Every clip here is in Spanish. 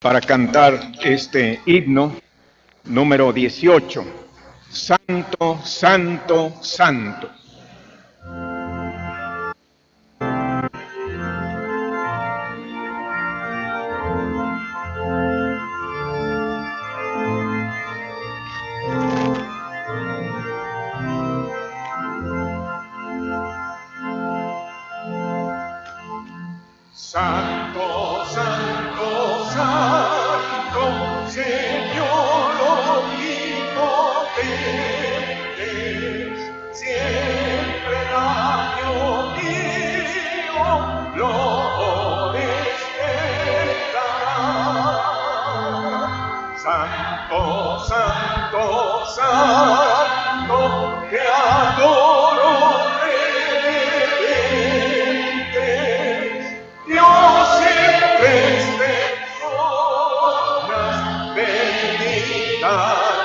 para cantar este himno número 18. Santo, santo, santo. Santo, santo, santo, Señor omnipotente, siempre el año mío flores cantará. Santo, santo, santo, te adoro. Dios en tres personas, bendita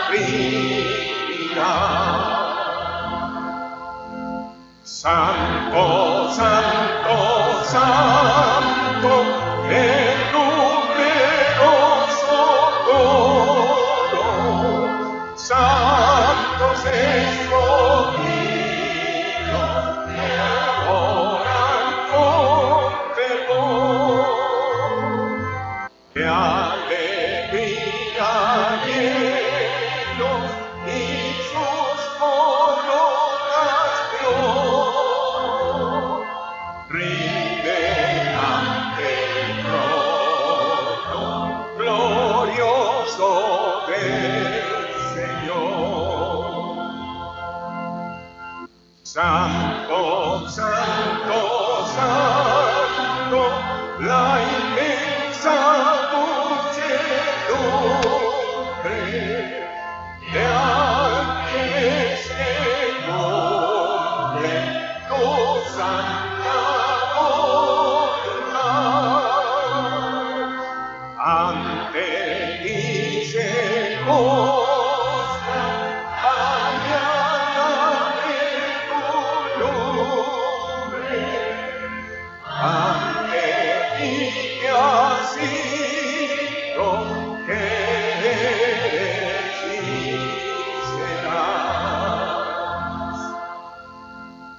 Trinidad. Santo, santo, santo, el numeroso coro, santos escogidos, me adoran con qué alegría llenos y sus coronas de oro rinden ante el trono glorioso del Señor. Santo, santo, santo, la inmensa muchedumbre de ángeles que cumplen tu santa voluntad. Ante ti se postran, mañana de tu nombre. Ante ti que has sido, que eres y serás.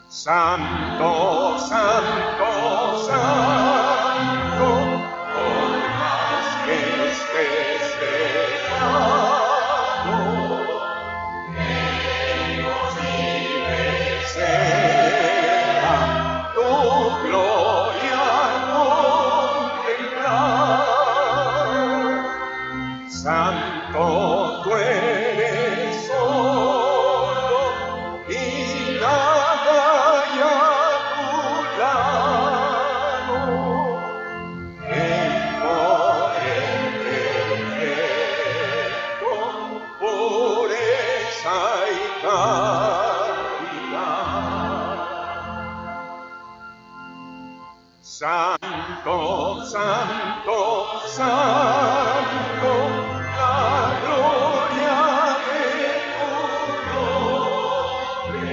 Santo, santo, santo, por más que estés lejano, imposible será tu gloria contemplar. Santo, tú eres solo y nada hay a tu lado. En poder perfecto, pureza y caridad. Santo, santo, santo, la gloria de tu nombre,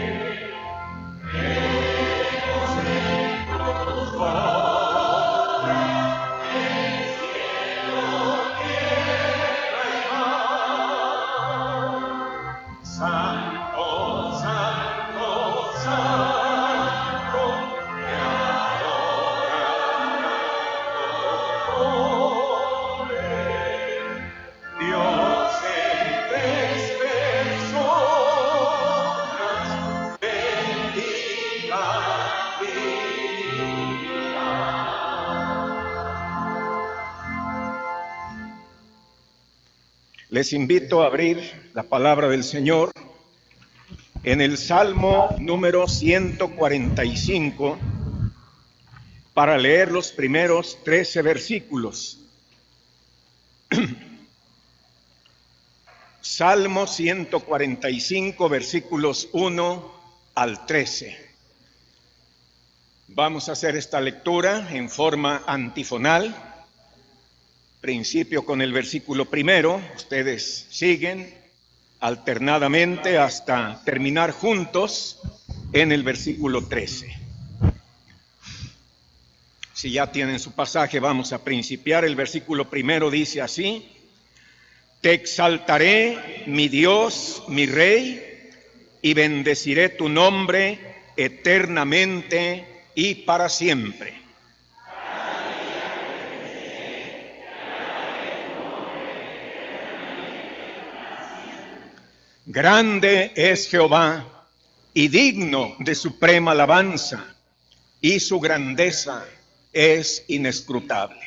vemos en tus obras, el cielo, tierra y mar. Santo, santo, santo, te adoran Dios en tres personas, bendita Trinidad. Les invito a abrir la palabra del Señor en el Salmo número 145 para leer los primeros 13 versículos. Salmo 145, versículos 1 al 13. Vamos a hacer esta lectura en forma antifonal. Principio con el versículo primero, ustedes siguen alternadamente hasta terminar juntos en el versículo 13. Si ya tienen su pasaje, vamos a principiar. El versículo primero dice así: Te exaltaré, mi Dios, mi Rey, y bendeciré tu nombre eternamente y para siempre. Grande es Jehová y digno de suprema alabanza, y su grandeza es inescrutable.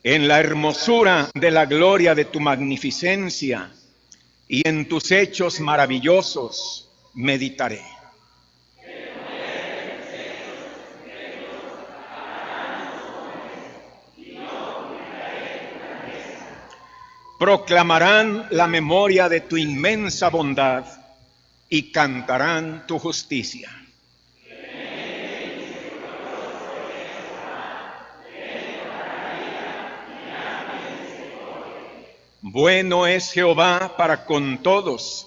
En la hermosura de la gloria de tu magnificencia y en tus hechos maravillosos meditaré. Proclamarán la memoria de tu inmensa bondad y cantarán tu justicia. Bueno es Jehová para con todos,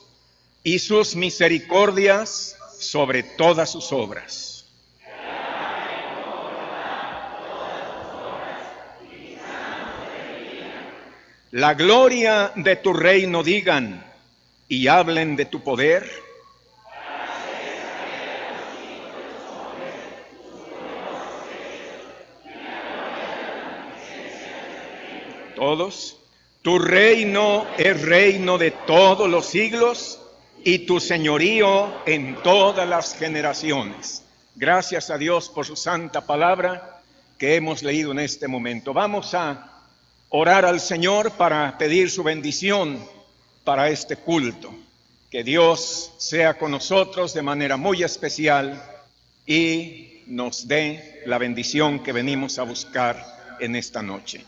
y sus misericordias sobre todas sus obras. La gloria de tu reino digan, y hablen de tu poder. Todos. Tu reino es reino de todos los siglos y tu señorío en todas las generaciones. Gracias a Dios por su santa palabra que hemos leído en este momento. Vamos a orar al Señor para pedir su bendición para este culto. Que Dios sea con nosotros de manera muy especial y nos dé la bendición que venimos a buscar en esta noche.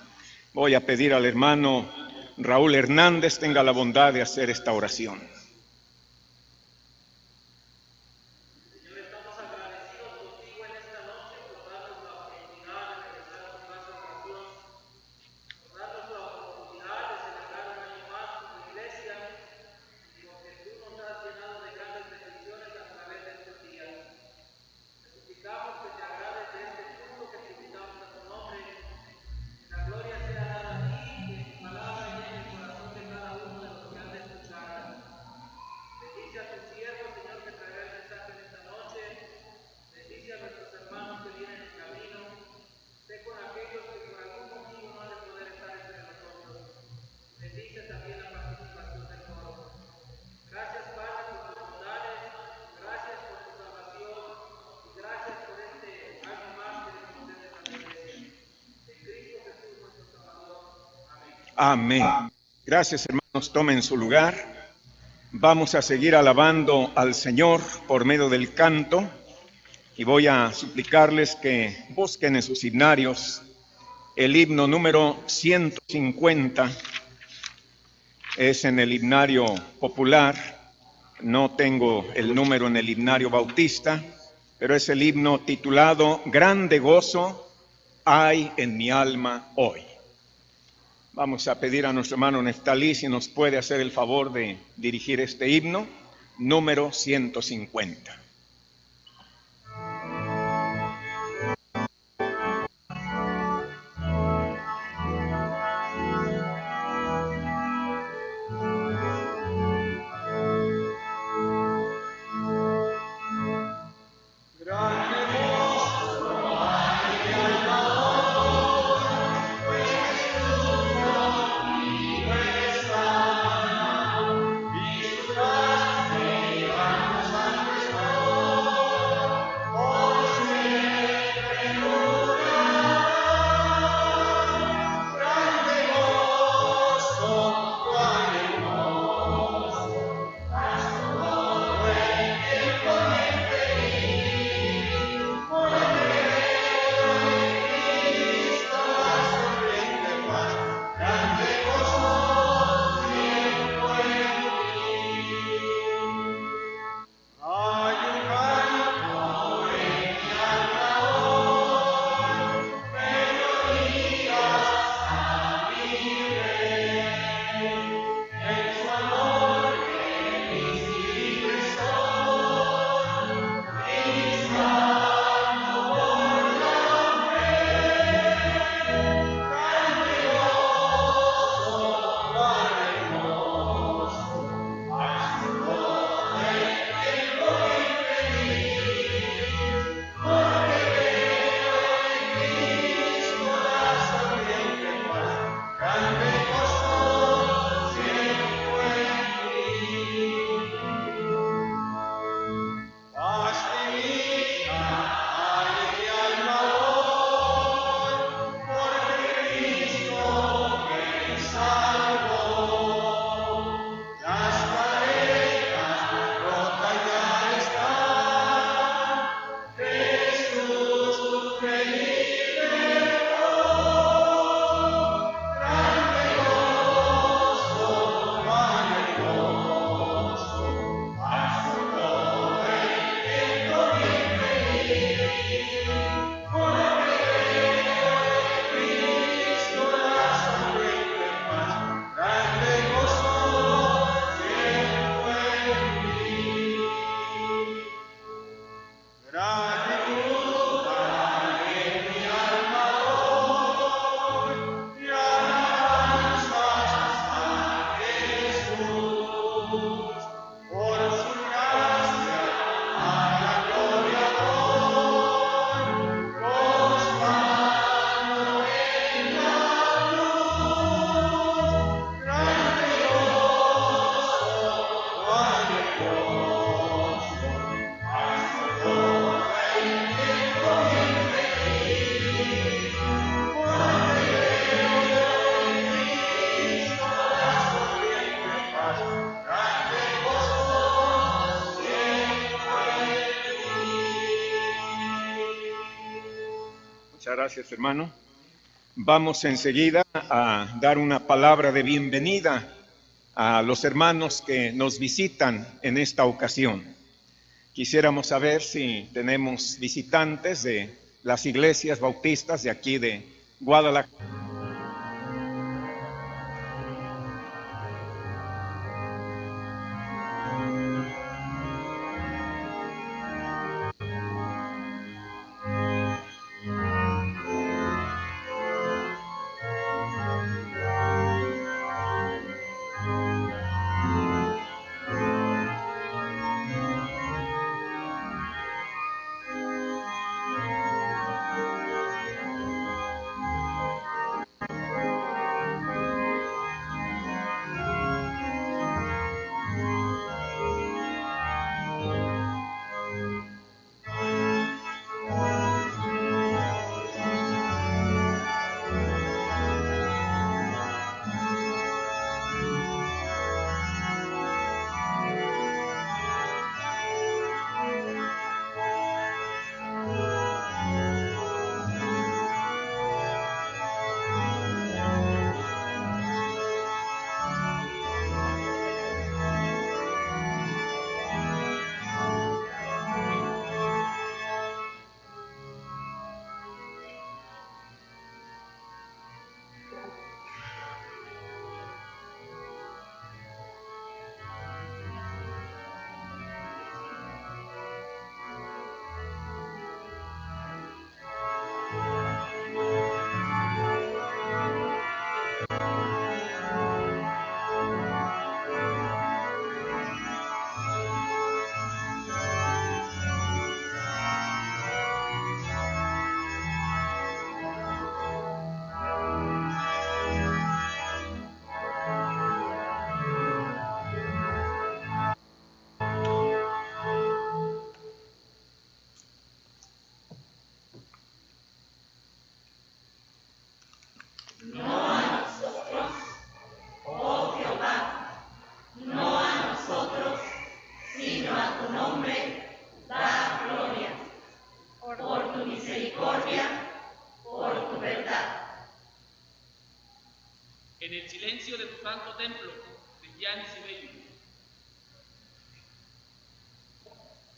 Voy a pedir al hermano Raúl Hernández tenga la bondad de hacer esta oración. Amén. Gracias, hermanos. Tomen su lugar. Vamos a seguir alabando al Señor por medio del canto y voy a suplicarles que busquen en sus himnarios el himno número 150. Es en el himnario popular. No tengo el número en el himnario bautista, pero es el himno titulado Grande gozo hay en mi alma hoy. Vamos a pedir a nuestro hermano Neftalí si nos puede hacer el favor de dirigir este himno, número 150. Muchas gracias, hermano. Vamos enseguida a dar una palabra de bienvenida a los hermanos que nos visitan en esta ocasión. Quisiéramos saber si tenemos visitantes de las iglesias bautistas de aquí de Guadalajara. En el silencio de tu santo templo, cristianos y bellos. Silencio de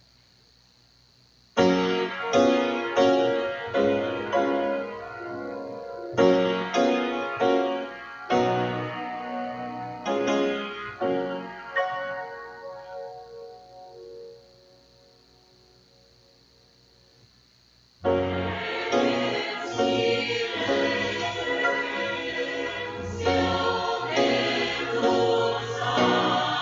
tu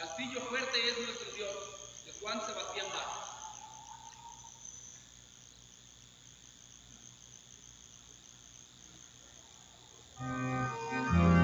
Castillo fuerte es nuestro Dios, de Juan Sebastián Bach. Amen.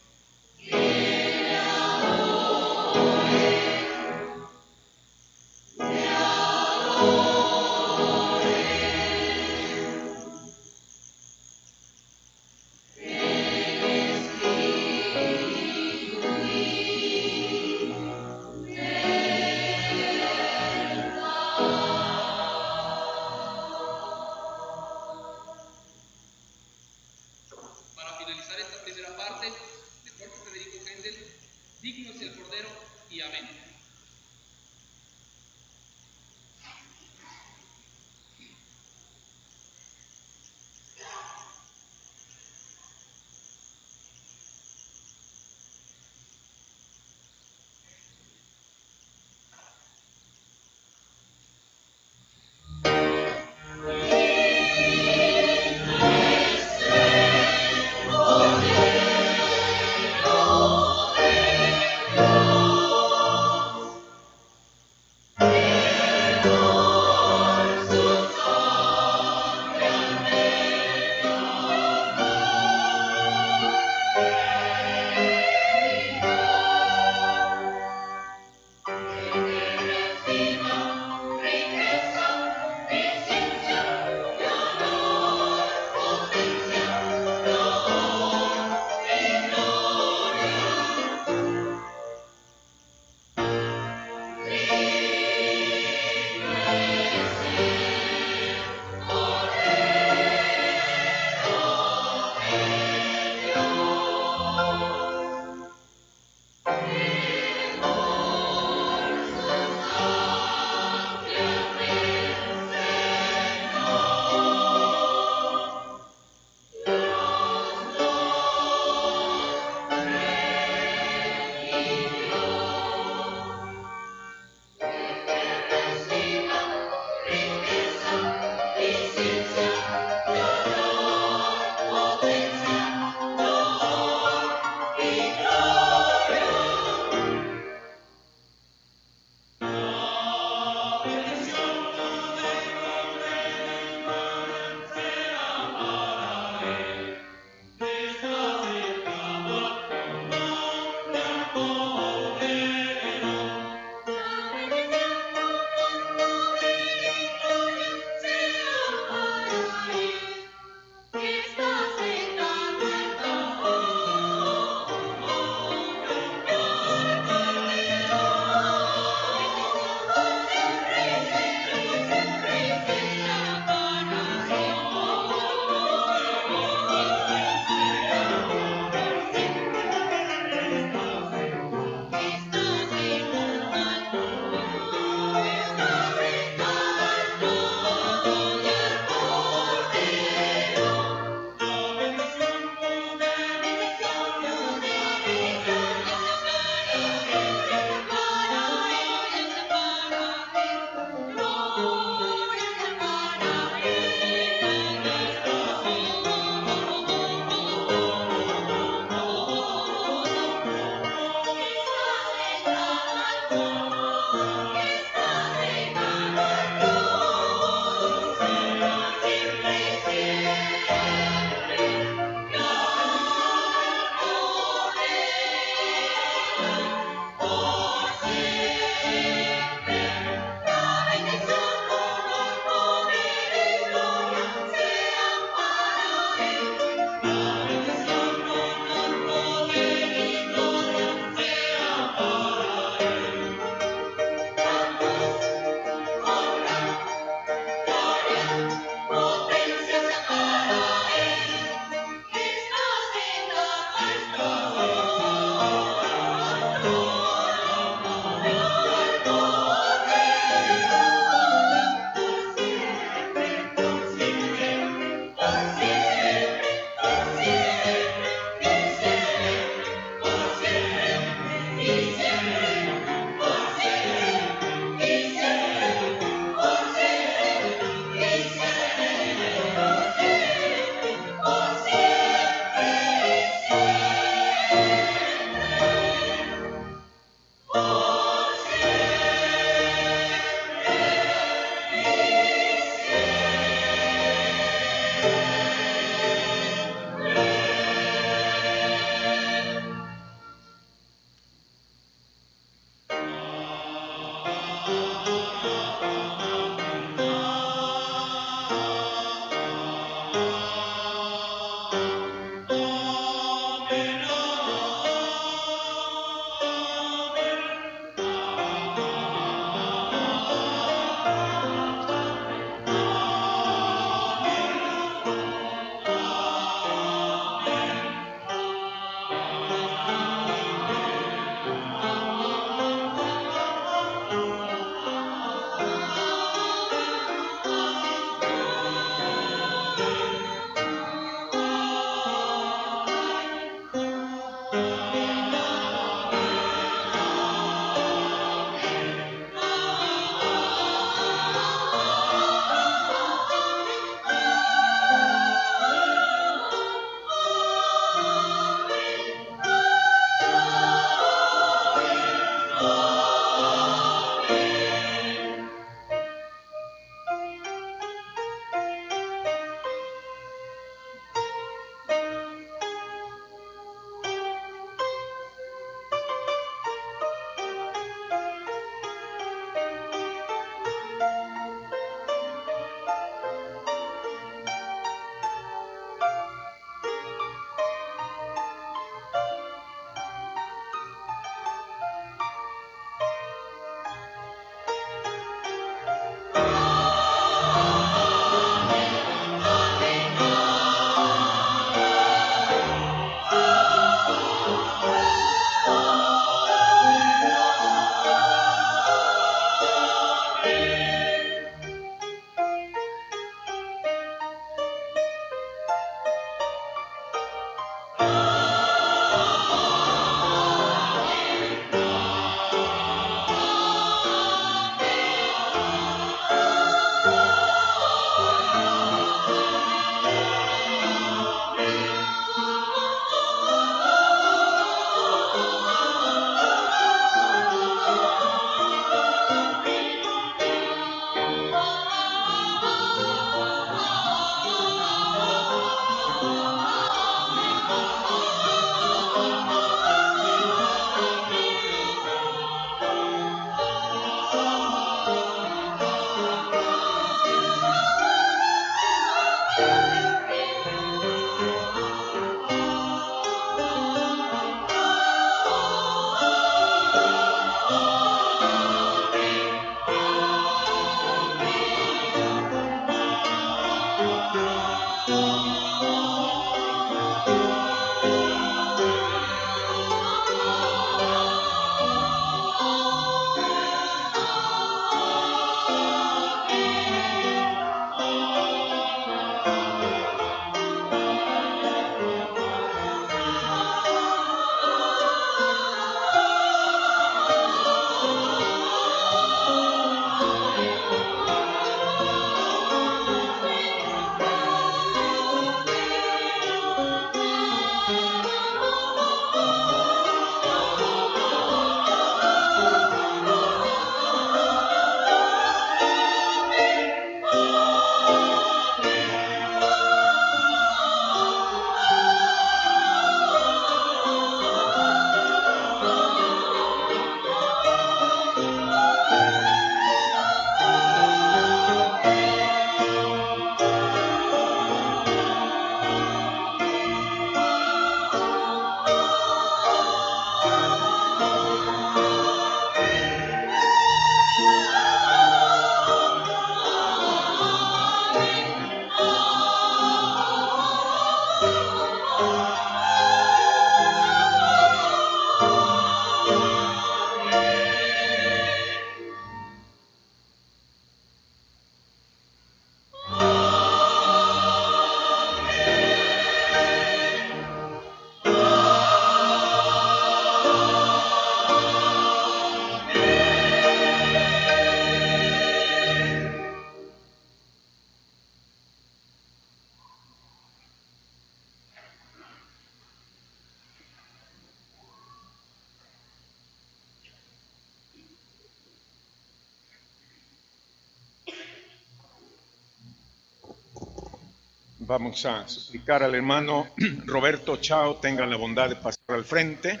Vamos a suplicar al hermano Roberto Chao tenga la bondad de pasar al frente.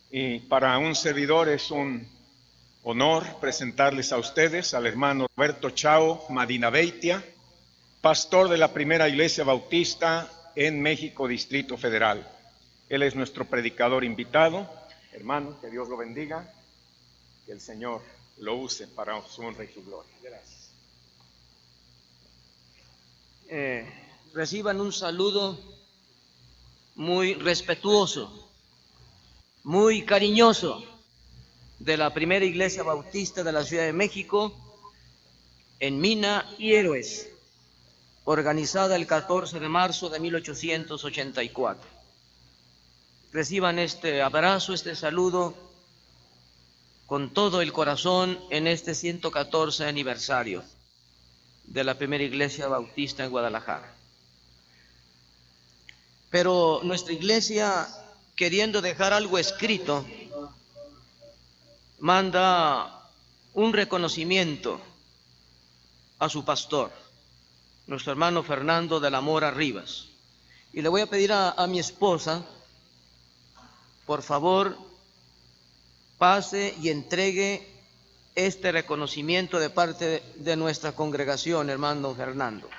Y para un servidor es un honor presentarles a ustedes al hermano Roberto Chao Madinabeitia, pastor de la Primera Iglesia Bautista en México, Distrito Federal. Él es nuestro predicador invitado. Hermano, que Dios lo bendiga, que el Señor lo use para su honra y su gloria. Gracias. Reciban un saludo muy respetuoso, muy cariñoso de la Primera Iglesia Bautista de la Ciudad de México en Mina y Héroes, organizada el 14 de marzo de 1884. Reciban este abrazo, este saludo con todo el corazón en este 114 aniversario de la Primera Iglesia Bautista en Guadalajara. Pero nuestra iglesia, queriendo dejar algo escrito, manda un reconocimiento a su pastor, nuestro hermano Fernando de la Mora Rivas. Y le voy a pedir a mi esposa, por favor, pase y entregue este reconocimiento de parte de nuestra congregación, hermano Fernando.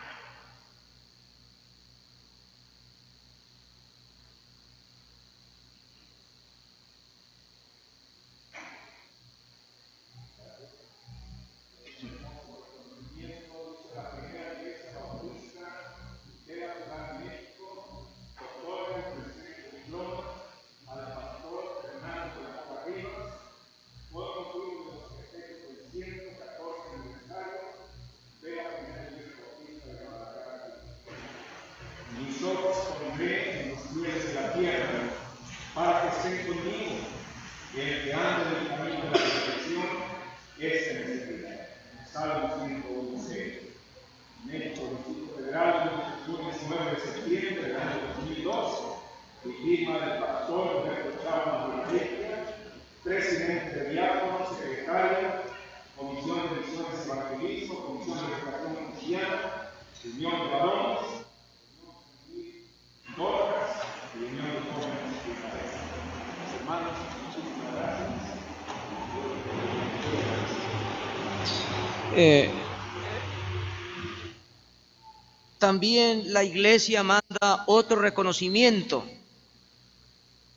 Para que estén conmigo, y el que ande en el camino de la perfección, este me servirá. Salmo 111. México, Distrito Federal, lunes 9 de septiembre del año 2002, y firma del pastor Roberto Chao Madinabeitia, presidente de diáconos, secretario, Comisión de Misiones Evangelismo, Comisión de Educación Cristiana, Unión de Varones, Dorcas y Unión de Jóvenes. Hermanos, muchísimas gracias. También la iglesia manda otro reconocimiento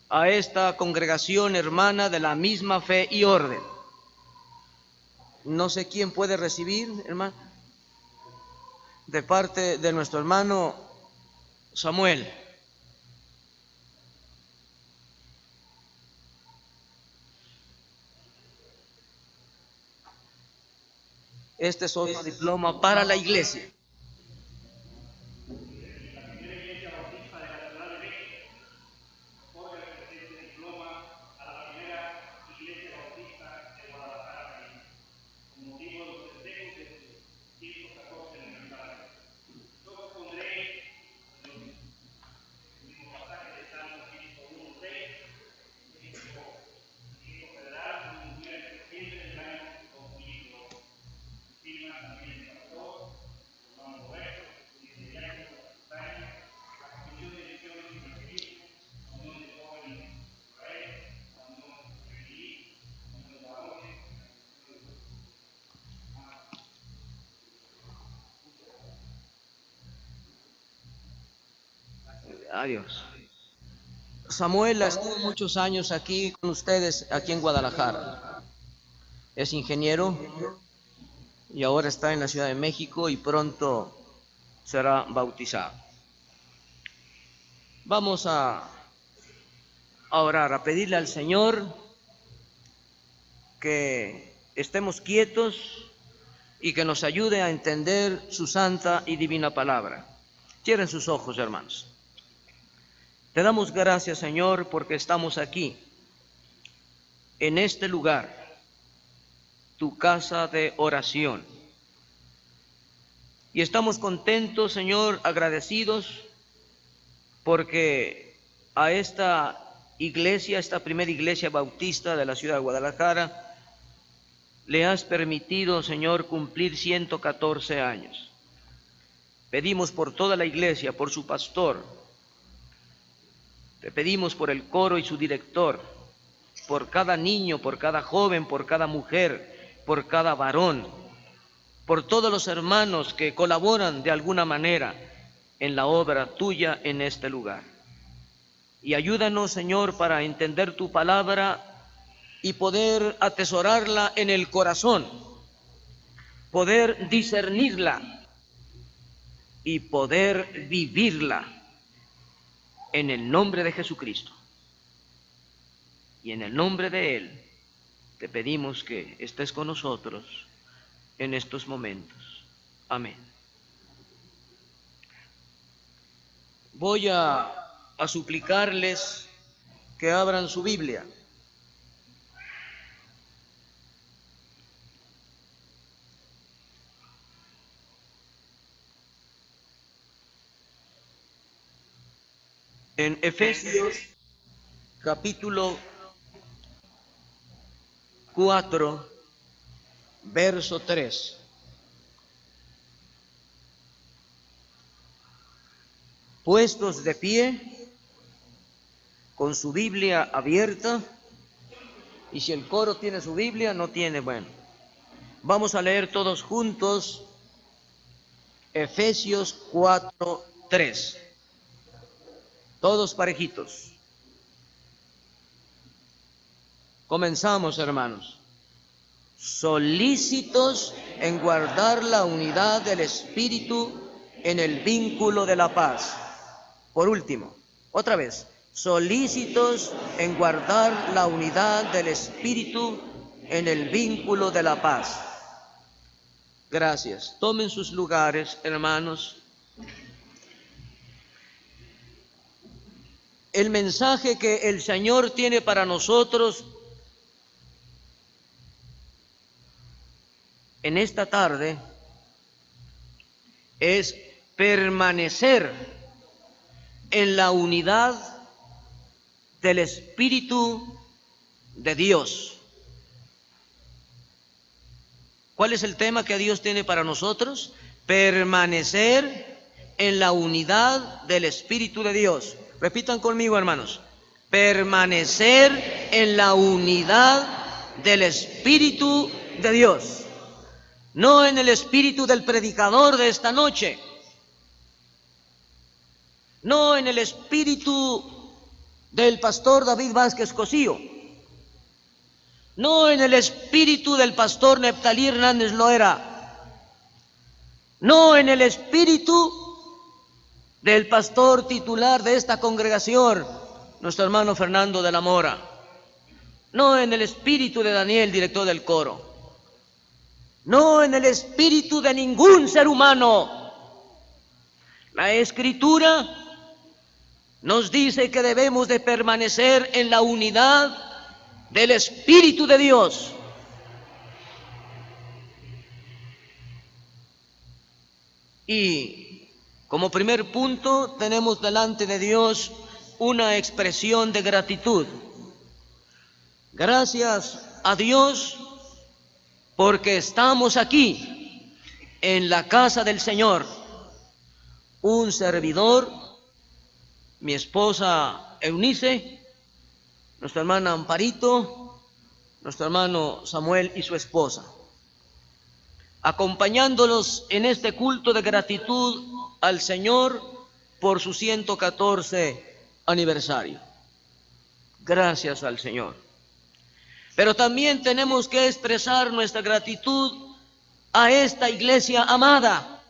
a esta congregación hermana de la misma fe y orden. No sé quién puede recibir, hermano, de parte de nuestro hermano Samuel. Este es otro diploma para la iglesia. Adiós. Samuel estuvo muchos años aquí con ustedes, aquí en Guadalajara. Es ingeniero y ahora está en la Ciudad de México y pronto será bautizado. Vamos a orar, a pedirle al Señor que estemos quietos y que nos ayude a entender su santa y divina palabra. Cierren sus ojos, hermanos. Te damos gracias, Señor, porque estamos aquí, en este lugar, tu casa de oración. Y estamos contentos, Señor, agradecidos, porque a esta iglesia, esta primera iglesia bautista de la ciudad de Guadalajara, le has permitido, Señor, cumplir 114 años. Pedimos por toda la iglesia, por su pastor. Te pedimos por el coro y su director, por cada niño, por cada joven, por cada mujer, por cada varón, por todos los hermanos que colaboran de alguna manera en la obra tuya en este lugar. Y ayúdanos, Señor, para entender tu palabra y poder atesorarla en el corazón, poder discernirla y poder vivirla en el nombre de Jesucristo. Y en el nombre de Él te pedimos que estés con nosotros en estos momentos. Amén. Voy a suplicarles que abran su Biblia. En Efesios capítulo 4, verso 3. Puestos de pie, con su Biblia abierta, y si el coro tiene su Biblia, no tiene, bueno. Vamos a leer todos juntos Efesios 4, 3. Todos parejitos. Comenzamos, hermanos. Solícitos en guardar la unidad del Espíritu en el vínculo de la paz. Por último, otra vez. Solícitos en guardar la unidad del Espíritu en el vínculo de la paz. Gracias. Tomen sus lugares, hermanos. El mensaje que el Señor tiene para nosotros en esta tarde es permanecer en la unidad del Espíritu de Dios. ¿Cuál es el tema que Dios tiene para nosotros? Permanecer en la unidad del Espíritu de Dios. Repitan conmigo, hermanos. Permanecer en la unidad del Espíritu de Dios. No en el espíritu del predicador de esta noche. No en el espíritu del pastor David Vázquez Cosío. No en el espíritu del pastor Neptalí Hernández Loera. No en el espíritu del pastor titular de esta congregación, nuestro hermano Fernando de la Mora. No en el espíritu de Daniel, director del coro. No en el espíritu de ningún ser humano. La Escritura nos dice que debemos de permanecer en la unidad del Espíritu de Dios. Y como primer punto tenemos delante de Dios una expresión de gratitud. Gracias a Dios porque estamos aquí en la casa del Señor. Un servidor, mi esposa Eunice, nuestra hermana Amparito, nuestro hermano Samuel y su esposa, acompañándolos en este culto de gratitud al Señor por su 114 aniversario. Gracias al Señor. Pero también tenemos que expresar nuestra gratitud a esta iglesia amada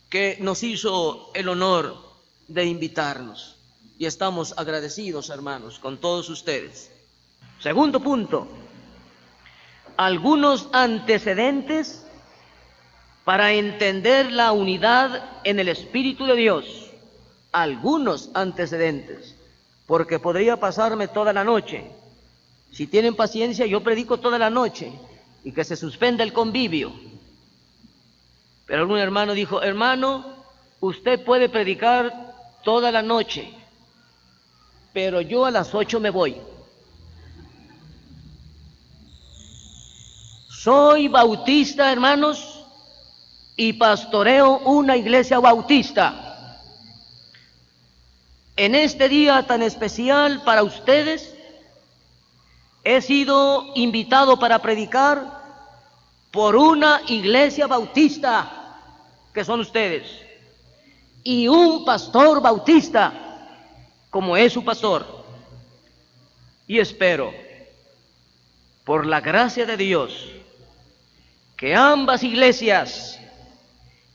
que nos hizo el honor de invitarnos. Y estamos agradecidos, hermanos, con todos ustedes. Segundo punto, algunos antecedentes para entender la unidad en el Espíritu de Dios. Algunos antecedentes, porque podría pasarme toda la noche. Si tienen paciencia, yo predico toda la noche y que se suspenda el convivio. Pero algún hermano dijo: hermano, usted puede predicar toda la noche, pero yo a las 8 me voy. Soy bautista, hermanos, y pastoreo una iglesia bautista. En este día tan especial para ustedes, he sido invitado para predicar por una iglesia bautista, que son ustedes, y un pastor bautista, como es su pastor. Y espero, por la gracia de Dios, que ambas iglesias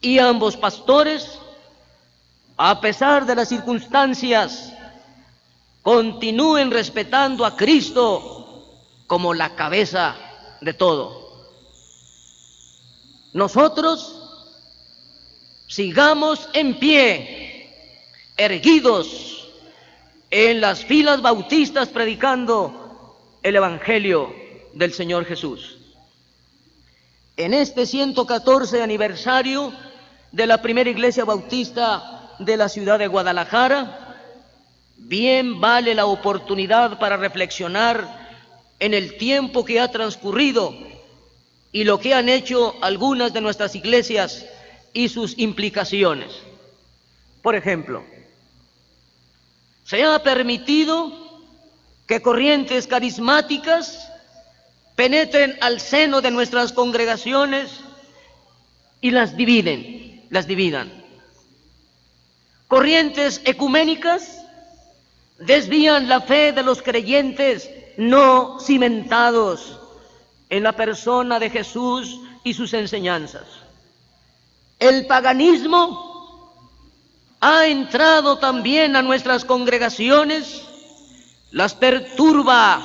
y ambos pastores, a pesar de las circunstancias, continúen respetando a Cristo como la cabeza de todo. Nosotros sigamos en pie, erguidos en las filas bautistas, predicando el Evangelio del Señor Jesús. En este 114 aniversario de la primera iglesia bautista de la ciudad de Guadalajara, bien vale la oportunidad para reflexionar en el tiempo que ha transcurrido y lo que han hecho algunas de nuestras iglesias y sus implicaciones. Por ejemplo, se ha permitido que corrientes carismáticas penetren al seno de nuestras congregaciones y las dividan. Corrientes ecuménicas desvían la fe de los creyentes no cimentados en la persona de Jesús y sus enseñanzas. El paganismo ha entrado también a nuestras congregaciones, las perturba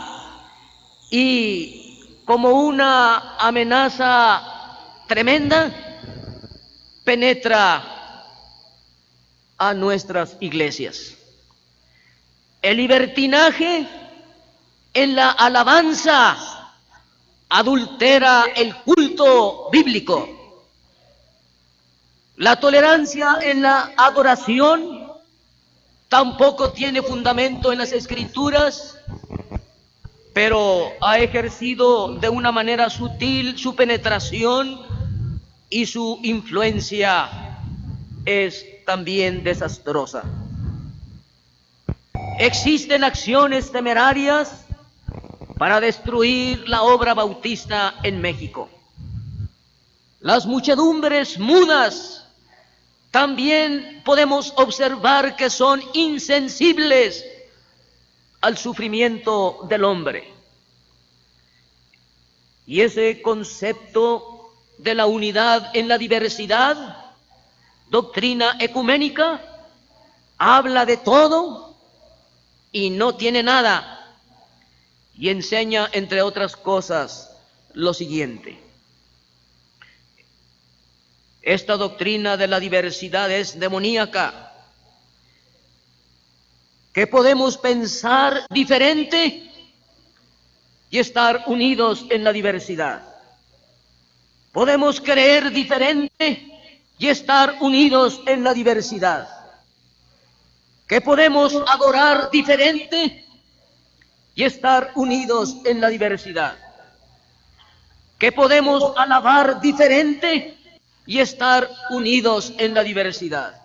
y, como una amenaza tremenda, penetra a nuestras iglesias. El libertinaje en la alabanza adultera el culto bíblico. La tolerancia en la adoración tampoco tiene fundamento en las Escrituras, pero ha ejercido de una manera sutil su penetración y su influencia es también desastrosa. Existen acciones temerarias para destruir la obra bautista en México. Las muchedumbres mudas también podemos observar que son insensibles al sufrimiento del hombre. Y ese concepto de la unidad en la diversidad, doctrina ecuménica, habla de todo y no tiene nada, y enseña, entre otras cosas, lo siguiente. Esta doctrina de la diversidad es demoníaca, que podemos pensar diferente y estar unidos en la diversidad. Podemos creer diferente y estar unidos en la diversidad. Que podemos adorar diferente y estar unidos en la diversidad. Que podemos alabar diferente y estar unidos en la diversidad.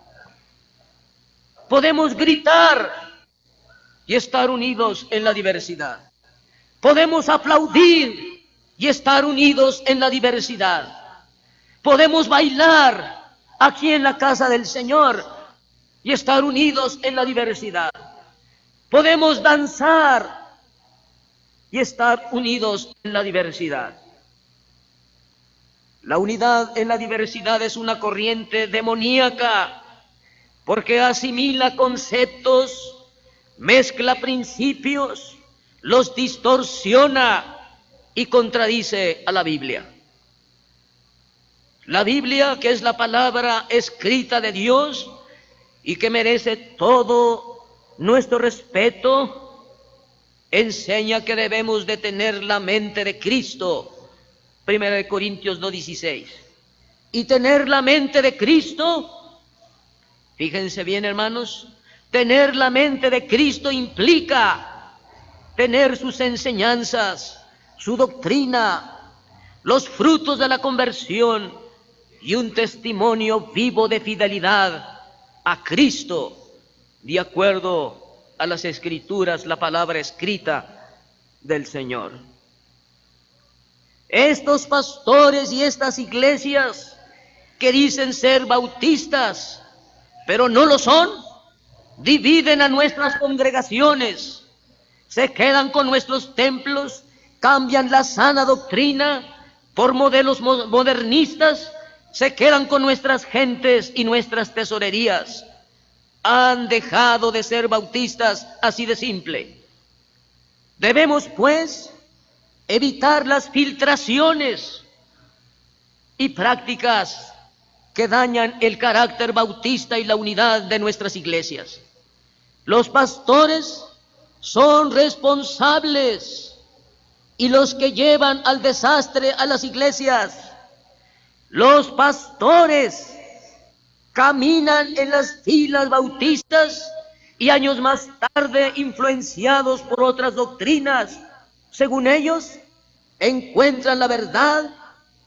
Podemos gritar y estar unidos en la diversidad. Podemos aplaudir y estar unidos en la diversidad. Podemos bailar aquí en la casa del Señor y estar unidos en la diversidad. Podemos danzar y estar unidos en la diversidad. La unidad en la diversidad es una corriente demoníaca porque asimila conceptos, mezcla principios, los distorsiona y contradice a la Biblia. La Biblia, que es la palabra escrita de Dios y que merece todo nuestro respeto, enseña que debemos de tener la mente de Cristo. 1 Corintios 2:16. Y tener la mente de Cristo, fíjense bien, hermanos, tener la mente de Cristo implica tener sus enseñanzas, su doctrina, los frutos de la conversión y un testimonio vivo de fidelidad a Cristo, de acuerdo a las Escrituras, la palabra escrita del Señor. Estos pastores y estas iglesias que dicen ser bautistas, pero no lo son, dividen a nuestras congregaciones, se quedan con nuestros templos, cambian la sana doctrina por modelos modernistas, se quedan con nuestras gentes y nuestras tesorerías. Han dejado de ser bautistas, así de simple. Debemos, pues, evitar las filtraciones y prácticas que dañan el carácter bautista y la unidad de nuestras iglesias. Los pastores son responsables y los que llevan al desastre a las iglesias. Los pastores caminan en las filas bautistas y años más tarde, influenciados por otras doctrinas, según ellos, encuentran la verdad,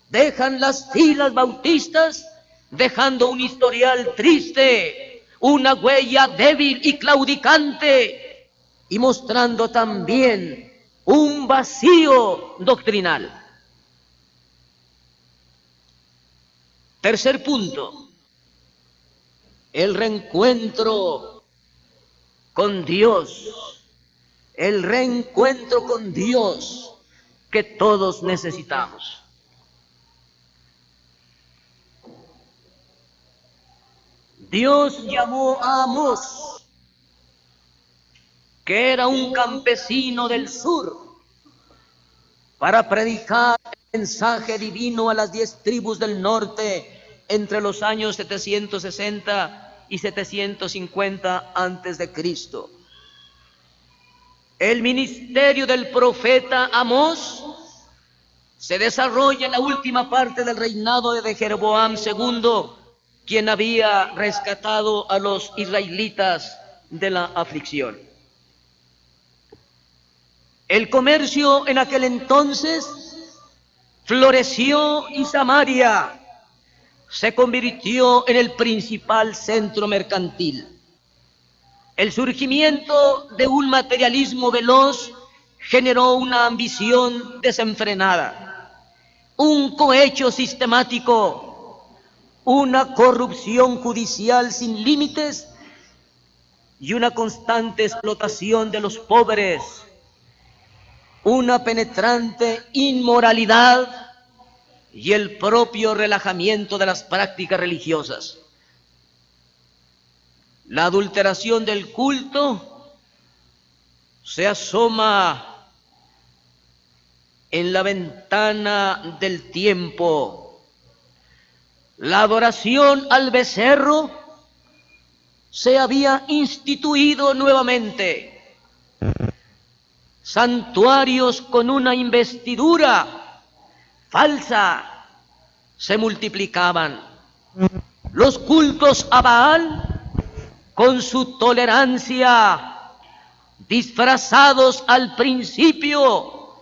dejan las filas bautistas, dejando un historial triste, una huella débil y claudicante, y mostrando también un vacío doctrinal. Tercer punto, el reencuentro con Dios, el reencuentro con Dios que todos necesitamos. Dios llamó a Amós, que era un campesino del sur, para predicar el mensaje divino a las 10 tribus del norte entre los años 760 y 750 antes de Cristo. El ministerio del profeta Amós se desarrolla en la última parte del reinado de Jeroboam II, quien había rescatado a los israelitas de la aflicción. El comercio en aquel entonces floreció y Samaria se convirtió en el principal centro mercantil. El surgimiento de un materialismo veloz generó una ambición desenfrenada, un cohecho sistemático, una corrupción judicial sin límites y una constante explotación de los pobres, una penetrante inmoralidad y el propio relajamiento de las prácticas religiosas. La adulteración del culto se asoma en la ventana del tiempo. La adoración al becerro se había instituido nuevamente. Santuarios con una investidura falsa se multiplicaban. Los cultos a Baal, con su tolerancia, disfrazados al principio,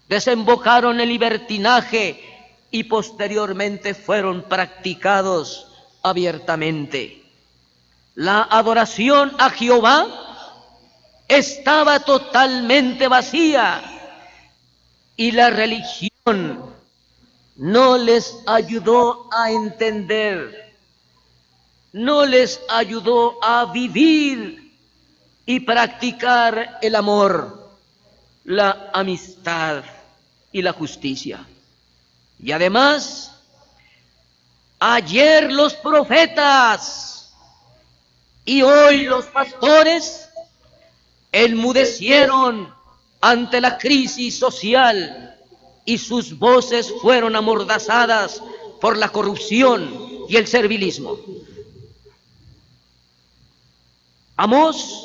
desembocaron en libertinaje y posteriormente fueron practicados abiertamente. La adoración a Jehová estaba totalmente vacía y la religión no les ayudó a entender, no les ayudó a vivir y practicar el amor, la amistad y la justicia. Y además, ayer los profetas y hoy los pastores enmudecieron ante la crisis social y sus voces fueron amordazadas por la corrupción y el servilismo. Amós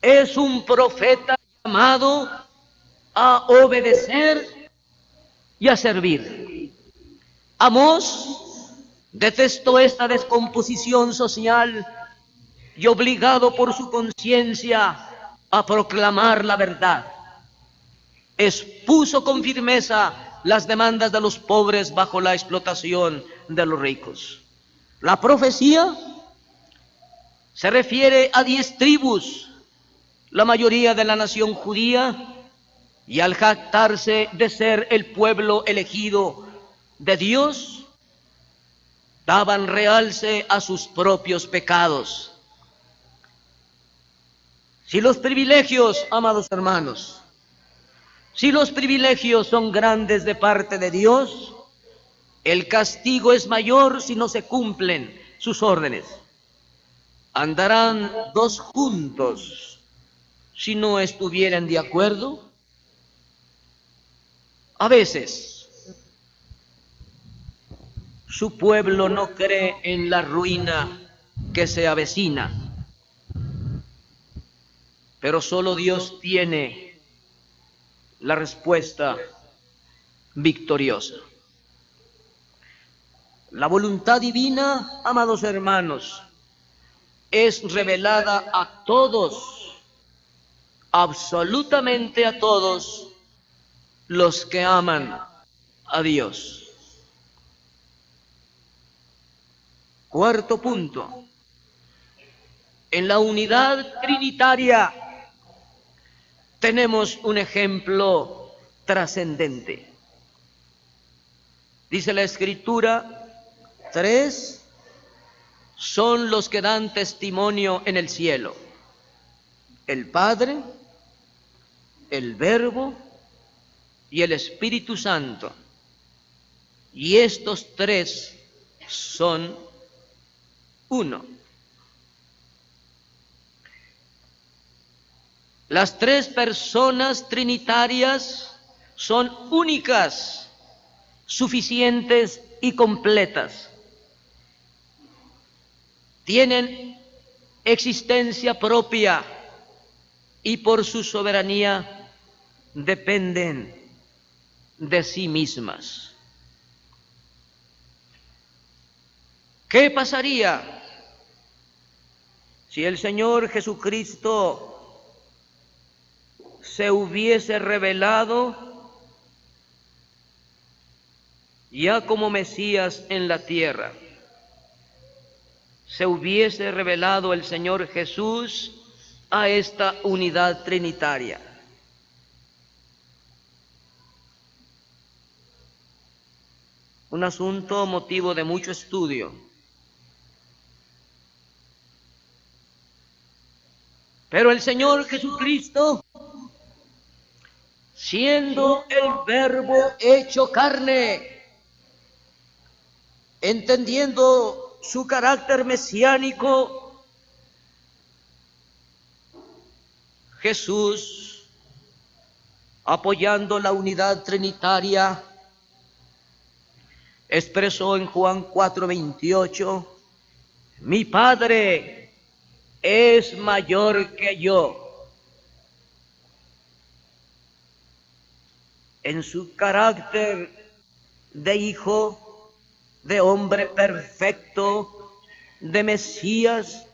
es un profeta llamado a obedecer y a servir. Amós detestó esta descomposición social y, obligado por su conciencia a proclamar la verdad, expuso con firmeza las demandas de los pobres bajo la explotación de los ricos. La profecía se refiere a 10 tribus, la mayoría de la nación judía, y al jactarse de ser el pueblo elegido de Dios, daban realce a sus propios pecados. Si los privilegios, amados hermanos, si los privilegios son grandes de parte de Dios, el castigo es mayor si no se cumplen sus órdenes. ¿Andarán dos juntos si no estuvieran de acuerdo? A veces su pueblo no cree en la ruina que se avecina, pero solo Dios tiene la respuesta victoriosa. La voluntad divina, amados hermanos, es revelada a todos, absolutamente a todos los que aman a Dios. Cuarto punto. En la unidad trinitaria tenemos un ejemplo trascendente. Dice la Escritura, 3 son los que dan testimonio en el cielo: el Padre, el Verbo y el Espíritu Santo. Y estos 3 son uno. Las 3 personas trinitarias son únicas, suficientes y completas. Tienen existencia propia y por su soberanía dependen de sí mismas. ¿Qué pasaría si el Señor Jesucristo se hubiese revelado ya como Mesías en la tierra? Se hubiese revelado el Señor Jesús a esta unidad trinitaria. Un asunto motivo de mucho estudio. Pero el Señor Jesucristo, siendo el Verbo hecho carne, entendiendo su carácter mesiánico, Jesús, apoyando la unidad trinitaria, expresó en Juan 4:28, mi Padre es mayor que yo. En su carácter de hijo, de hombre perfecto, de Mesías,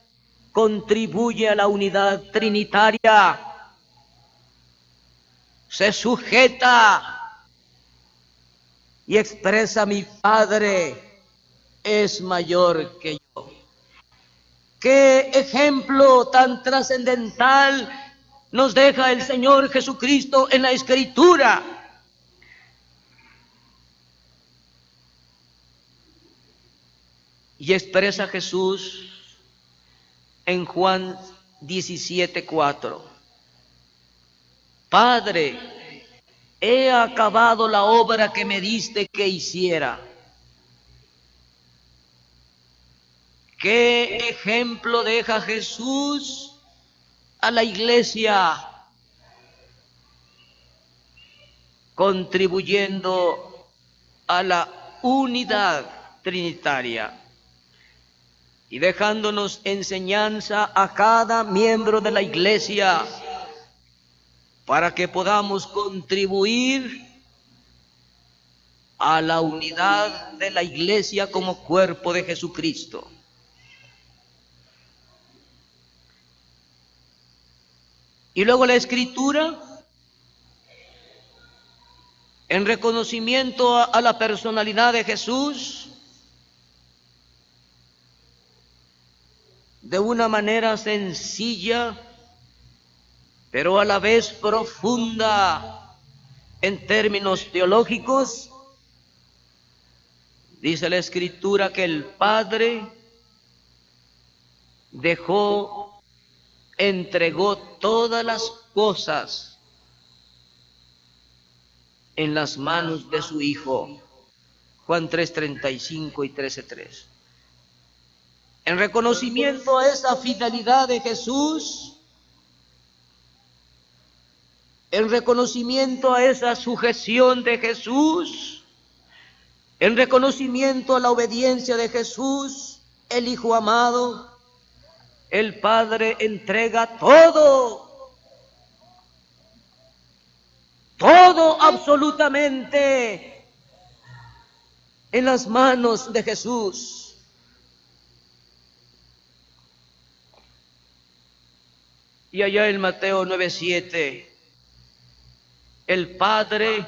contribuye a la unidad trinitaria, se sujeta y expresa: mi Padre es mayor que yo. ¿Qué ejemplo tan trascendental nos deja el Señor Jesucristo en la Escritura? Y expresa Jesús en Juan 17:4. Padre, he acabado la obra que me diste que hiciera. ¿Qué ejemplo deja Jesús a la iglesia? Contribuyendo a la unidad trinitaria y dejándonos enseñanza a cada miembro de la iglesia para que podamos contribuir a la unidad de la iglesia como cuerpo de Jesucristo. Y luego la Escritura en reconocimiento a la personalidad de Jesús, de una manera sencilla, pero a la vez profunda en términos teológicos. Dice la Escritura que el Padre entregó todas las cosas en las manos de su Hijo. Juan 3:35 y 13:3. En reconocimiento a esa fidelidad de Jesús, en reconocimiento a esa sujeción de Jesús, en reconocimiento a la obediencia de Jesús, el Hijo amado, el Padre entrega todo absolutamente en las manos de Jesús. Y allá en Mateo 9:7, el Padre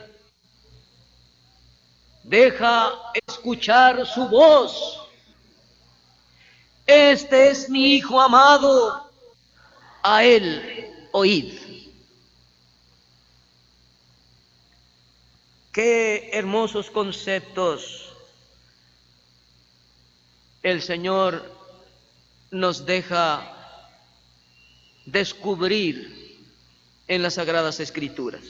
deja escuchar su voz. Este es mi Hijo amado, a Él oíd. Qué hermosos conceptos el Señor nos deja descubrir en las Sagradas Escrituras.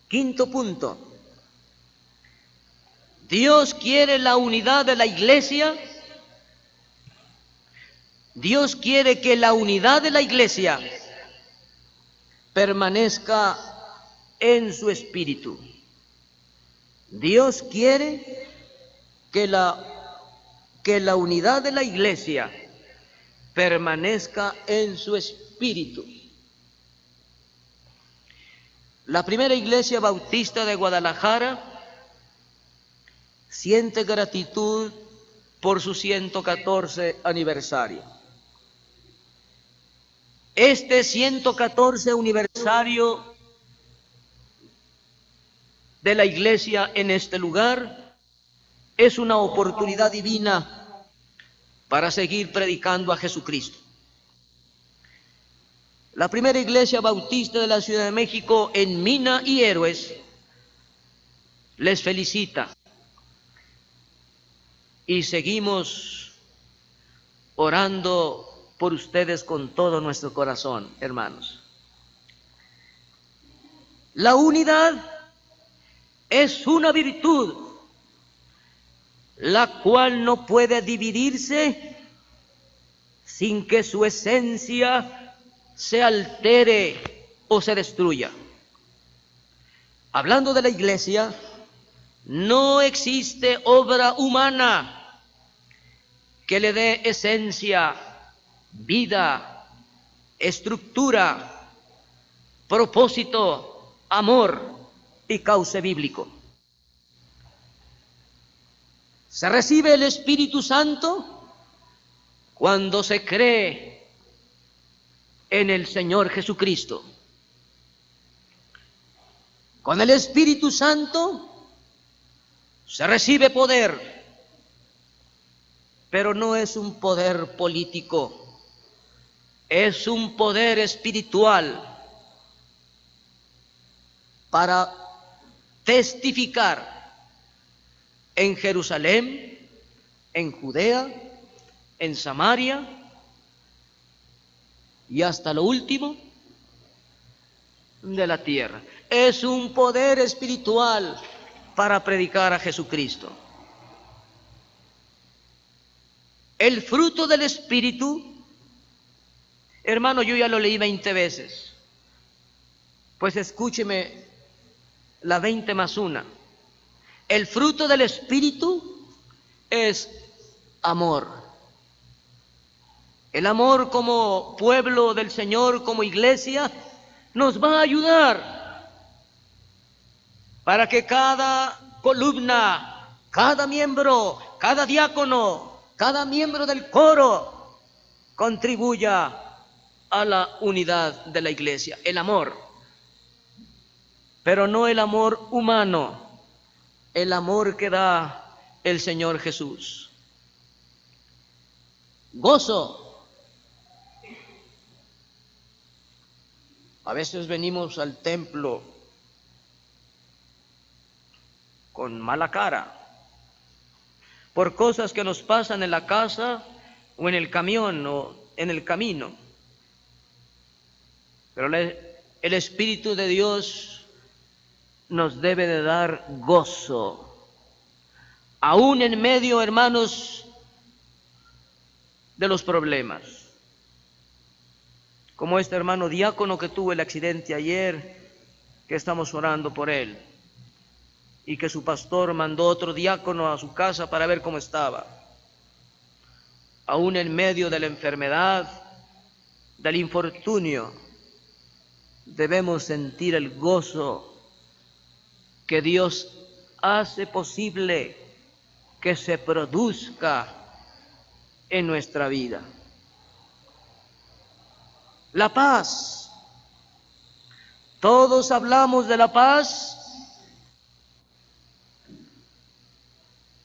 Quinto punto. Dios quiere la unidad de la iglesia. Dios quiere que la unidad de la iglesia permanezca en su espíritu. Dios quiere que la unidad de la iglesia permanezca en su espíritu. La primera iglesia bautista de Guadalajara siente gratitud por su 114 aniversario. Este 114 aniversario de la iglesia en este lugar es una oportunidad divina para seguir predicando a Jesucristo. La primera iglesia bautista de la Ciudad de México en Mina y Héroes les felicita. Y seguimos orando por ustedes con todo nuestro corazón, hermanos. La unidad es una virtud, la cual no puede dividirse sin que su esencia se altere o se destruya. Hablando de la iglesia, no existe obra humana que le dé esencia, vida, estructura, propósito, amor y cauce bíblico. Se recibe el Espíritu Santo cuando se cree en el Señor Jesucristo. Con el Espíritu Santo se recibe poder, pero no es un poder político, es un poder espiritual para testificar en Jerusalén, en Judea, en Samaria y hasta lo último de la tierra. Es un poder espiritual para predicar a Jesucristo. El fruto del Espíritu, hermano, yo ya lo leí 20 veces, pues escúcheme la 20 más una. El fruto del Espíritu es amor. El amor como pueblo del Señor, como iglesia, nos va a ayudar para que cada columna, cada miembro, cada diácono, cada miembro del coro contribuya a la unidad de la iglesia. El amor pero no el amor humano, el amor que da el Señor Jesús. Gozo. A veces venimos al templo con mala cara por cosas que nos pasan en la casa o en el camión o en el camino. Pero el Espíritu de Dios nos debe de dar gozo, aún en medio, hermanos, de los problemas. Como este hermano diácono que tuvo el accidente ayer, que estamos orando por él, y que su pastor mandó otro diácono a su casa para ver cómo estaba. Aún en medio de la enfermedad, del infortunio, debemos sentir el gozo que Dios hace posible que se produzca en nuestra vida. La paz. Todos hablamos de la paz,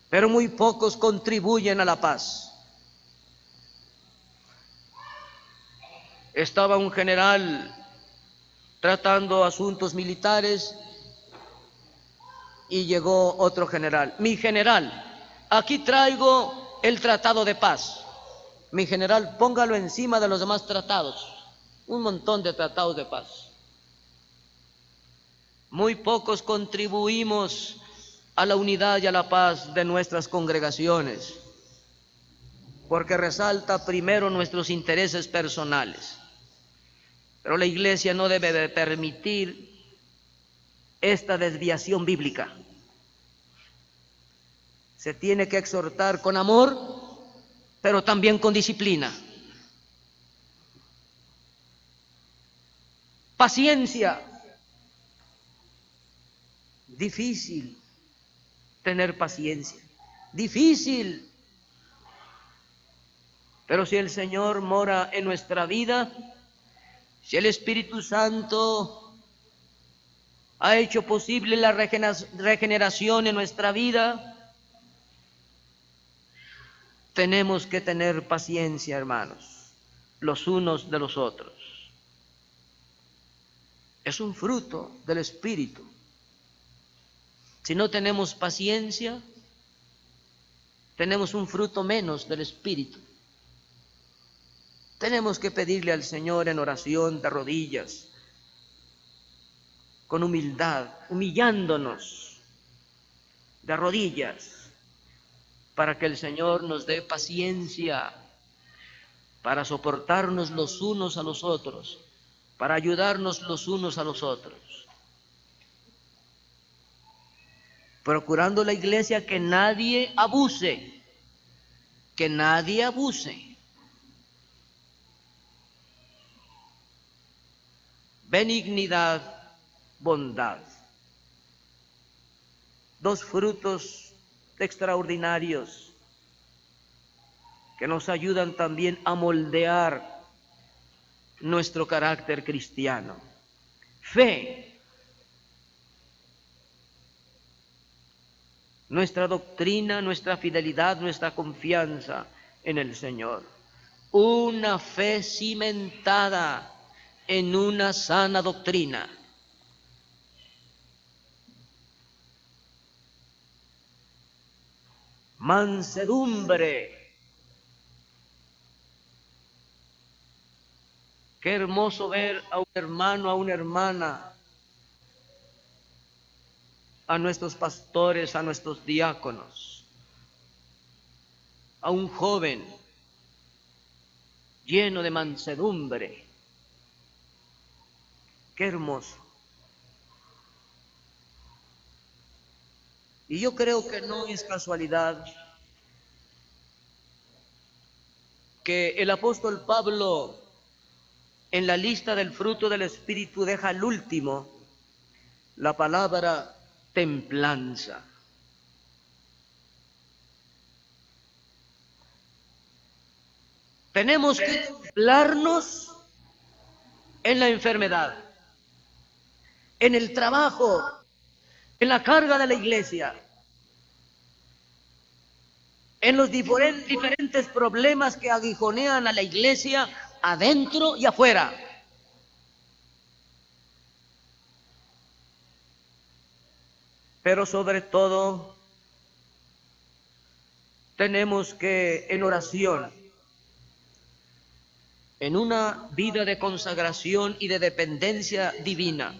pero muy pocos contribuyen a la paz. Estaba un general tratando asuntos militares y llegó otro general. Mi general, aquí traigo el tratado de paz. Mi general, póngalo encima de los demás tratados. Un montón de tratados de paz. Muy pocos contribuimos a la unidad y a la paz de nuestras congregaciones, porque resalta primero nuestros intereses personales. Pero la iglesia no debe de permitir esta desviación bíblica. Se tiene que exhortar con amor, pero también con disciplina. Paciencia. Difícil tener paciencia. Difícil. Pero si el Señor mora en nuestra vida, si el Espíritu Santo ha hecho posible la regeneración en nuestra vida, tenemos que tener paciencia, hermanos, los unos de los otros. Es un fruto del Espíritu. Si no tenemos paciencia, tenemos un fruto menos del Espíritu. Tenemos que pedirle al Señor en oración de rodillas, con humildad, humillándonos de rodillas, para que el Señor nos dé paciencia para soportarnos los unos a los otros, para ayudarnos los unos a los otros. Procurando la iglesia que nadie abuse, que nadie abuse. Benignidad, bondad. Dos frutos extraordinarios que nos ayudan también a moldear nuestro carácter cristiano. Fe. Nuestra doctrina, nuestra fidelidad, nuestra confianza en el Señor. Una fe cimentada en una sana doctrina. Mansedumbre. Qué hermoso ver a un hermano, a una hermana, a nuestros pastores, a nuestros diáconos, a un joven lleno de mansedumbre. Qué hermoso. Y yo creo que no es casualidad que el apóstol Pablo en la lista del fruto del Espíritu deja al último la palabra templanza. Tenemos que templarnos en la enfermedad. en el trabajo, en la carga de la iglesia, en los diferentes problemas que aguijonean a la iglesia adentro y afuera. Pero sobre todo, tenemos que en oración, en una vida de consagración y de dependencia divina,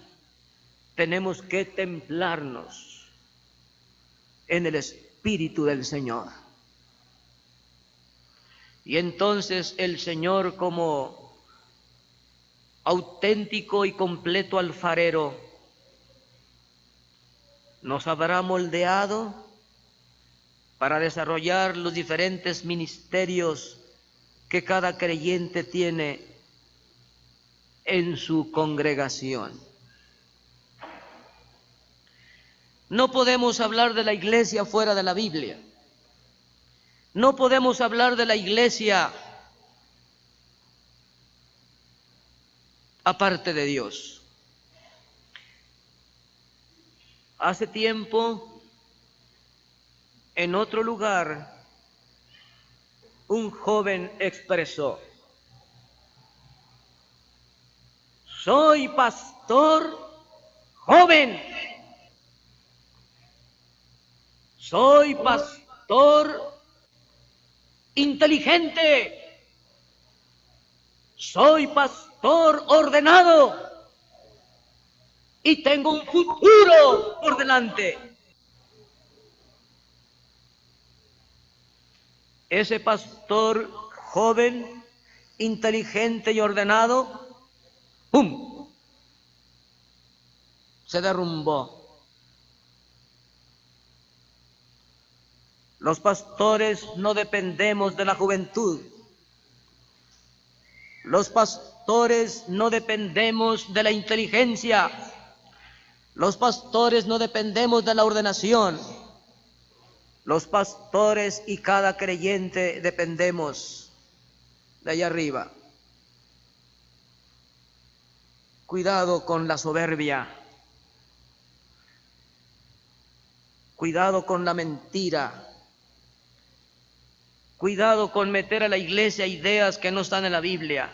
tenemos que templarnos en el Espíritu del Señor. Y entonces el Señor, como auténtico y completo alfarero, nos habrá moldeado para desarrollar los diferentes ministerios que cada creyente tiene en su congregación. No podemos hablar de la iglesia fuera de la Biblia. No podemos hablar de la iglesia aparte de Dios. Hace tiempo, en otro lugar, un joven expresó: soy pastor joven, soy pastor inteligente, soy pastor ordenado y tengo un futuro por delante. Ese pastor joven, inteligente y ordenado, ¡pum!, se derrumbó. Los pastores no dependemos de la juventud. Los pastores no dependemos de la inteligencia. Los pastores no dependemos de la ordenación. Los pastores y cada creyente dependemos de allá arriba. Cuidado con la soberbia. Cuidado con la mentira. Cuidado con meter a la iglesia ideas que no están en la Biblia,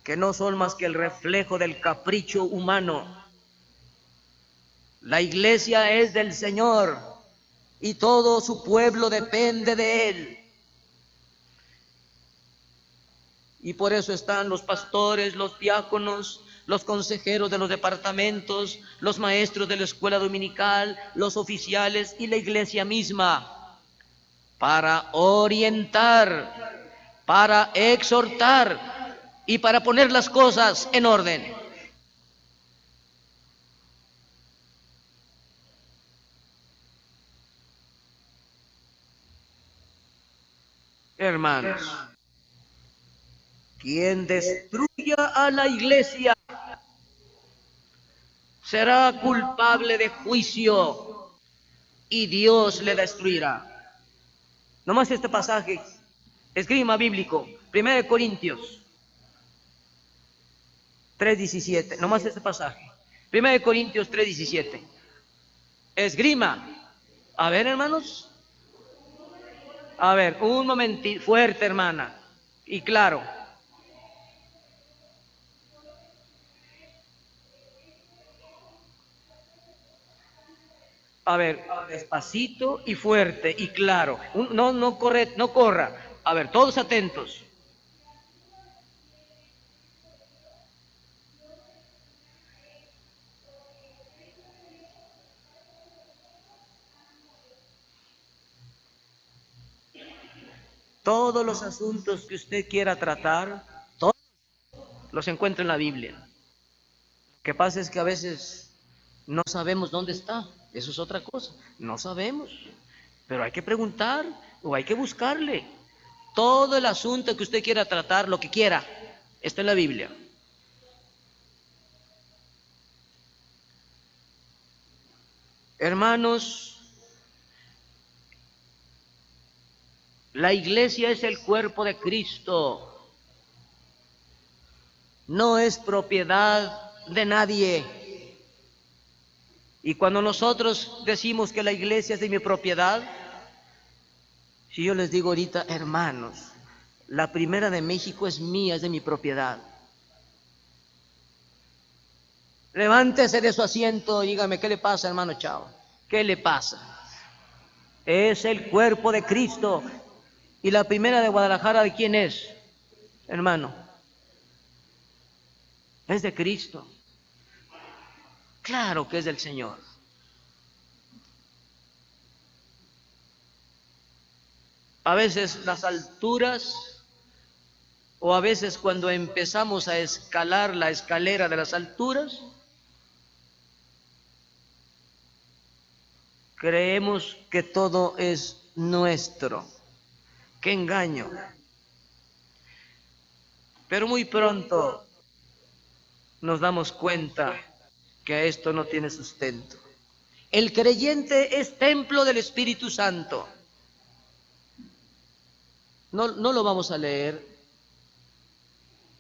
que no son más que el reflejo del capricho humano. La iglesia es del Señor y todo su pueblo depende de Él. Y por eso están los pastores, los diáconos, los consejeros de los departamentos, los maestros de la escuela dominical, los oficiales y la iglesia misma, para orientar, para exhortar y para poner las cosas en orden. Hermanos, quien destruya a la iglesia será culpable de juicio y Dios le destruirá. Nomás este pasaje, esgrima bíblico, 1 Corintios 3:17, nomás este pasaje, 1 Corintios 3:17, esgrima. A ver, hermanos, a ver, un momentito, fuerte, hermana, y claro. A ver, despacito y fuerte y claro. No corra. A ver, todos atentos. Todos los asuntos que usted quiera tratar, todos los encuentra en la Biblia. Lo que pasa es que a veces no sabemos dónde está. Eso es otra cosa. No sabemos. Pero hay que preguntar o hay que buscarle. Todo el asunto que usted quiera tratar, lo que quiera, está en la Biblia. Hermanos, la iglesia es el cuerpo de Cristo. No es propiedad de nadie. Y cuando nosotros decimos que la iglesia es de mi propiedad, si yo les digo ahorita, hermanos, la primera de México es mía, es de mi propiedad. Levántese de su asiento y dígame, ¿qué le pasa, hermano Chao? ¿Qué le pasa? Es el cuerpo de Cristo. ¿Y la primera de Guadalajara de quién es, hermano? Es de Cristo. Claro que es del Señor. A veces las alturas, o a veces cuando empezamos a escalar la escalera de las alturas, creemos que todo es nuestro. ¡Qué engaño! Pero muy pronto nos damos cuenta que esto no tiene sustento. El creyente es templo del Espíritu Santo. No lo vamos a leer.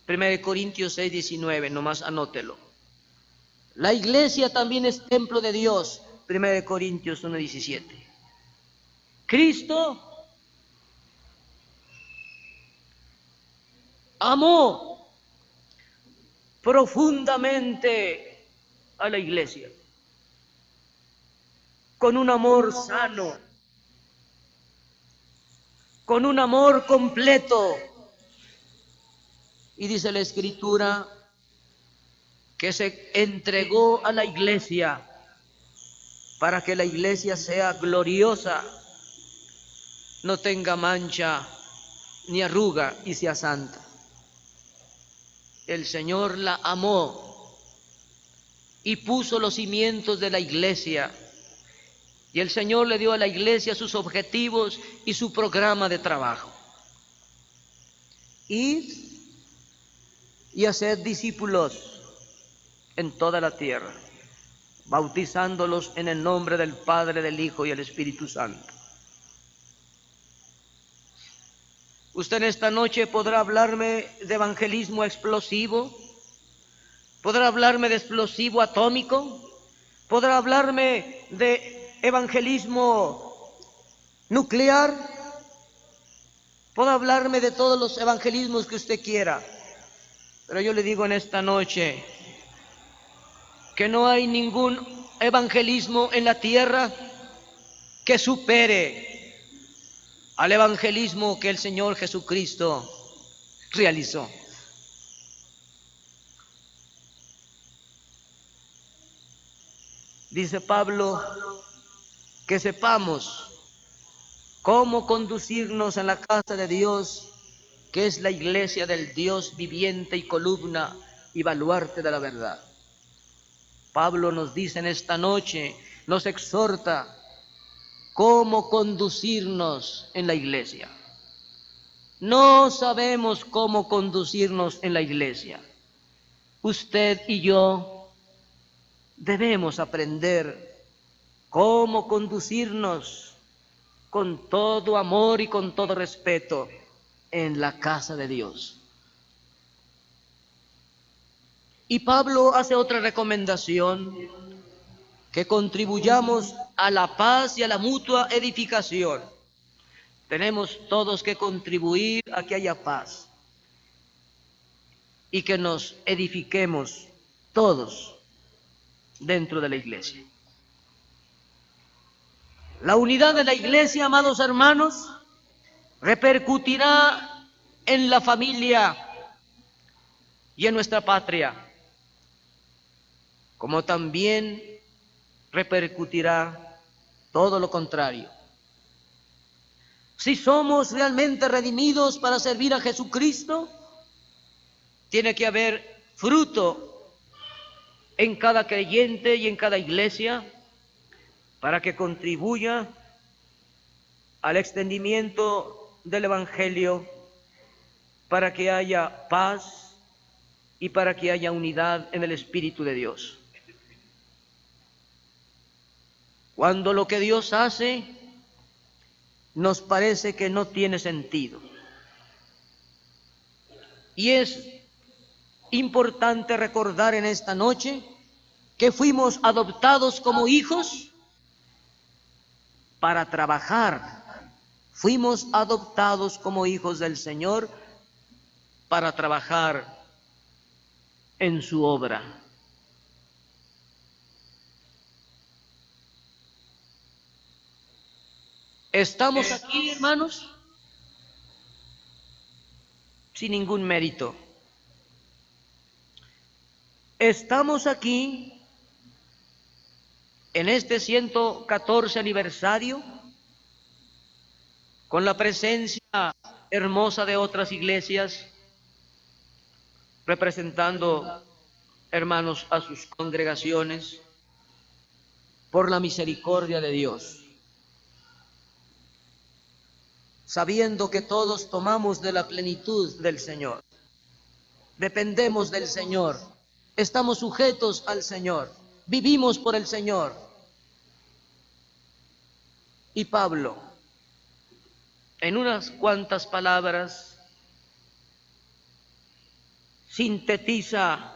1 Corintios 6, 19, nomás anótelo. La iglesia también es templo de Dios. 1 Corintios 1, 17. Cristo amó profundamente a la iglesia con un amor sano, con un amor completo. Y dice la Escritura que se entregó a la iglesia para que la iglesia sea gloriosa, no tenga mancha ni arruga y sea santa. El Señor la amó y puso los cimientos de la iglesia. Y el Señor le dio a la iglesia sus objetivos y su programa de trabajo. Id y hacer discípulos en toda la tierra, bautizándolos en el nombre del Padre, del Hijo y del Espíritu Santo. Usted en esta noche podrá hablarme de evangelismo explosivo, podrá hablarme de explosivo atómico, podrá hablarme de evangelismo nuclear, podrá hablarme de todos los evangelismos que usted quiera, pero yo le digo en esta noche que no hay ningún evangelismo en la tierra que supere al evangelismo que el Señor Jesucristo realizó. Dice Pablo que sepamos cómo conducirnos en la casa de Dios, que es la iglesia del Dios viviente y columna y baluarte de la verdad. Pablo nos dice en esta noche, nos exhorta cómo conducirnos en la iglesia. No sabemos cómo conducirnos en la iglesia. Usted y yo debemos aprender cómo conducirnos con todo amor y con todo respeto en la casa de Dios. Y Pablo hace otra recomendación, que contribuyamos a la paz y a la mutua edificación. Tenemos todos que contribuir a que haya paz y que nos edifiquemos todos dentro de la iglesia. La unidad de la iglesia, amados hermanos, repercutirá en la familia y en nuestra patria, como también repercutirá todo lo contrario. Si somos realmente redimidos para servir a Jesucristo, tiene que haber fruto en cada creyente y en cada iglesia para que contribuya al extendimiento del Evangelio, para que haya paz y para que haya unidad en el Espíritu de Dios. Cuando lo que Dios hace nos parece que no tiene sentido, y es importante recordar en esta noche que fuimos adoptados como hijos para trabajar. Fuimos adoptados como hijos del Señor para trabajar en su obra. Estamos aquí, hermanos, sin ningún mérito. Estamos aquí en este 114 aniversario con la presencia hermosa de otras iglesias, representando, hermanos, a sus congregaciones, por la misericordia de Dios, sabiendo que todos tomamos de la plenitud del Señor, dependemos del Señor, estamos sujetos al Señor, vivimos por el Señor. Y Pablo, en unas cuantas palabras, sintetiza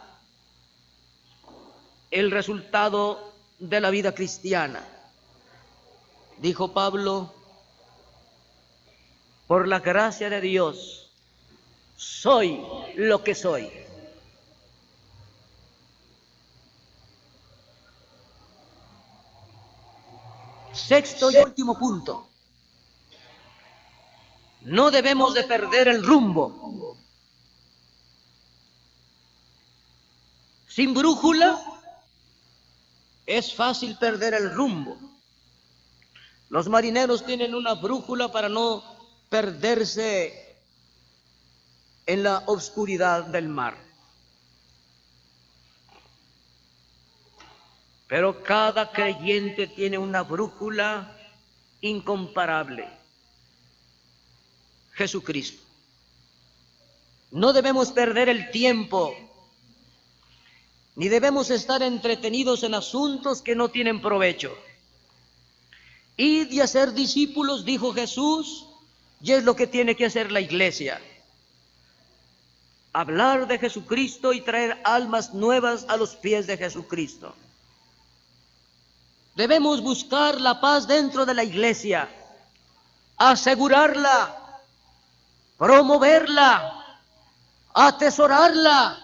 el resultado de la vida cristiana. Dijo Pablo: por la gracia de Dios, soy lo que soy. Sexto y último punto. No debemos de perder el rumbo. Sin brújula es fácil perder el rumbo. Los marineros tienen una brújula para no perderse en la oscuridad del mar. Pero cada creyente tiene una brújula incomparable: Jesucristo. No debemos perder el tiempo, ni debemos estar entretenidos en asuntos que no tienen provecho. Id y hacer discípulos, dijo Jesús, y es lo que tiene que hacer la iglesia: hablar de Jesucristo y traer almas nuevas a los pies de Jesucristo. Debemos buscar la paz dentro de la iglesia, asegurarla, promoverla, atesorarla,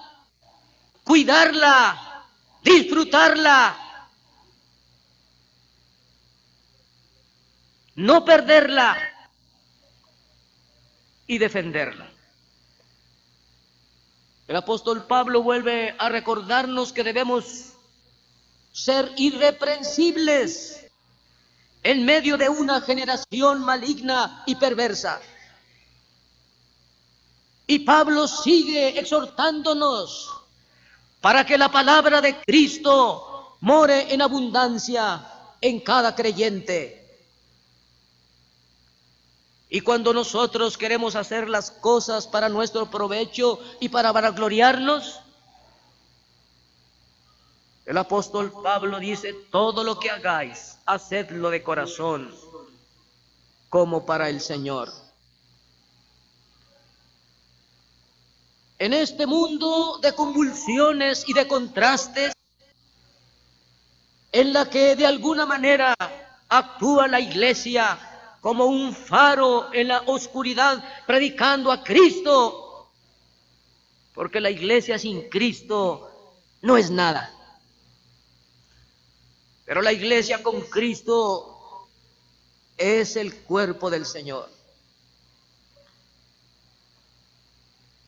cuidarla, disfrutarla, no perderla y defenderla. El apóstol Pablo vuelve a recordarnos que debemos ser irreprensibles en medio de una generación maligna y perversa. Y Pablo sigue exhortándonos para que la palabra de Cristo more en abundancia en cada creyente. Y cuando nosotros queremos hacer las cosas para nuestro provecho y para vanagloriarnos, el apóstol Pablo dice: todo lo que hagáis, hacedlo de corazón, como para el Señor. En este mundo de convulsiones y de contrastes, en la que de alguna manera actúa la iglesia como un faro en la oscuridad, predicando a Cristo, porque la iglesia sin Cristo no es nada. Pero la iglesia con Cristo es el cuerpo del Señor.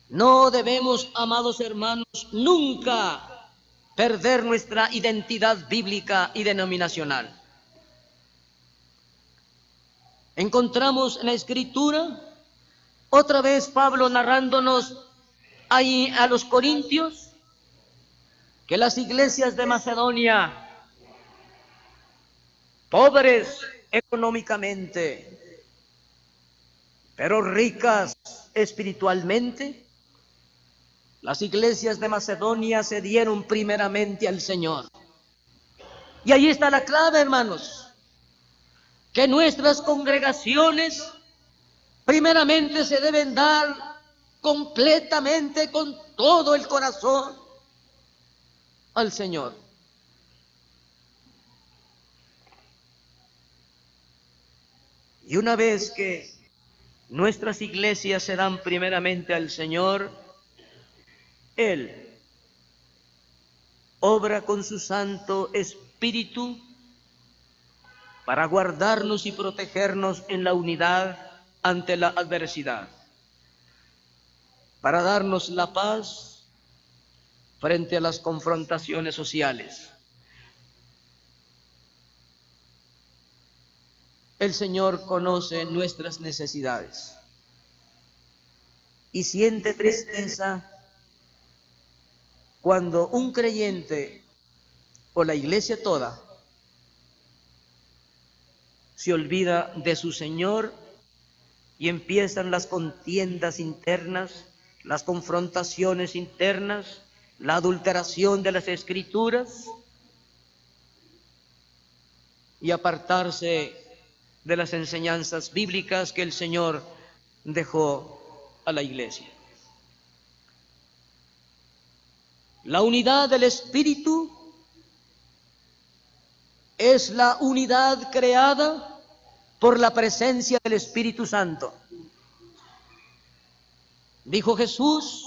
No debemos, amados hermanos, nunca perder nuestra identidad bíblica y denominacional. Encontramos en la Escritura, otra vez Pablo narrándonos ahí a los corintios, que las iglesias de Macedonia, pobres económicamente, pero ricas espiritualmente, las iglesias de Macedonia se dieron primeramente al Señor. Y ahí está la clave, hermanos, que nuestras congregaciones primeramente se deben dar completamente, con todo el corazón, al Señor. Y una vez que nuestras iglesias se dan primeramente al Señor, Él obra con su Santo Espíritu para guardarnos y protegernos en la unidad ante la adversidad, para darnos la paz frente a las confrontaciones sociales. El Señor conoce nuestras necesidades y siente tristeza cuando un creyente o la iglesia toda se olvida de su Señor y empiezan las contiendas internas, las confrontaciones internas, la adulteración de las Escrituras y apartarse de las enseñanzas bíblicas que el Señor dejó a la iglesia. La unidad del Espíritu es la unidad creada por la presencia del Espíritu Santo. Dijo Jesús: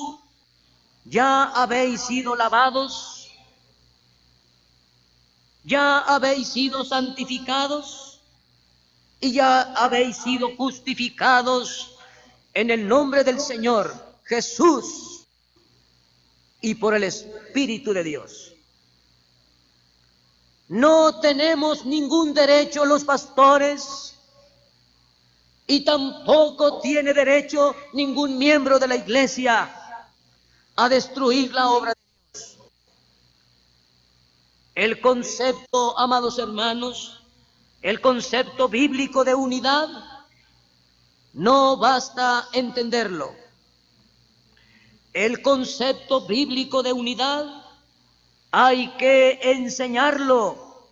ya habéis sido lavados, ya habéis sido santificados y ya habéis sido justificados en el nombre del Señor Jesús y por el Espíritu de Dios. No tenemos ningún derecho los pastores y tampoco tiene derecho ningún miembro de la iglesia a destruir la obra de Dios. El concepto, amados hermanos, el concepto bíblico de unidad, no basta entenderlo. El concepto bíblico de unidad hay que enseñarlo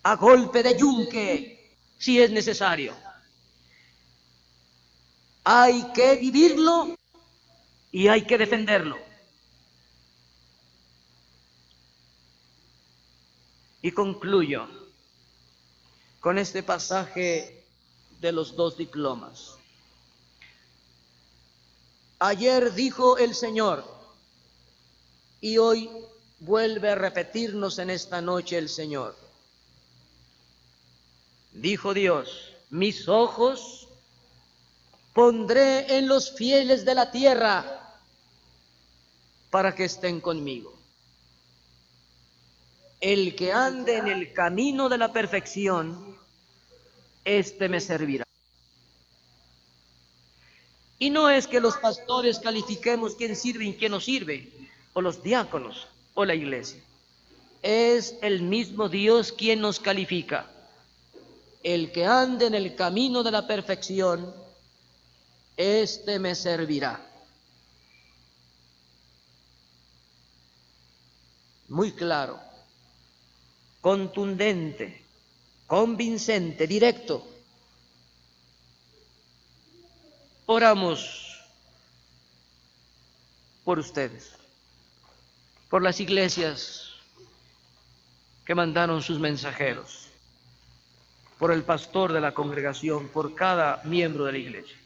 a golpe de yunque, si es necesario. Hay que vivirlo y hay que defenderlo. Y concluyo con este pasaje de los 2 diplomas. Ayer dijo el Señor, y hoy vuelve a repetirnos en esta noche el Señor. Dijo Dios: mis ojos pondré en los fieles de la tierra para que estén conmigo. El que ande en el camino de la perfección, éste me servirá. Y no es que los pastores califiquemos quién sirve y quién no sirve, o los diáconos, o la iglesia. Es el mismo Dios quien nos califica. El que ande en el camino de la perfección, éste me servirá. Muy claro, contundente, convincente, directo. Oramos por ustedes, por las iglesias que mandaron sus mensajeros, por el pastor de la congregación, por cada miembro de la iglesia.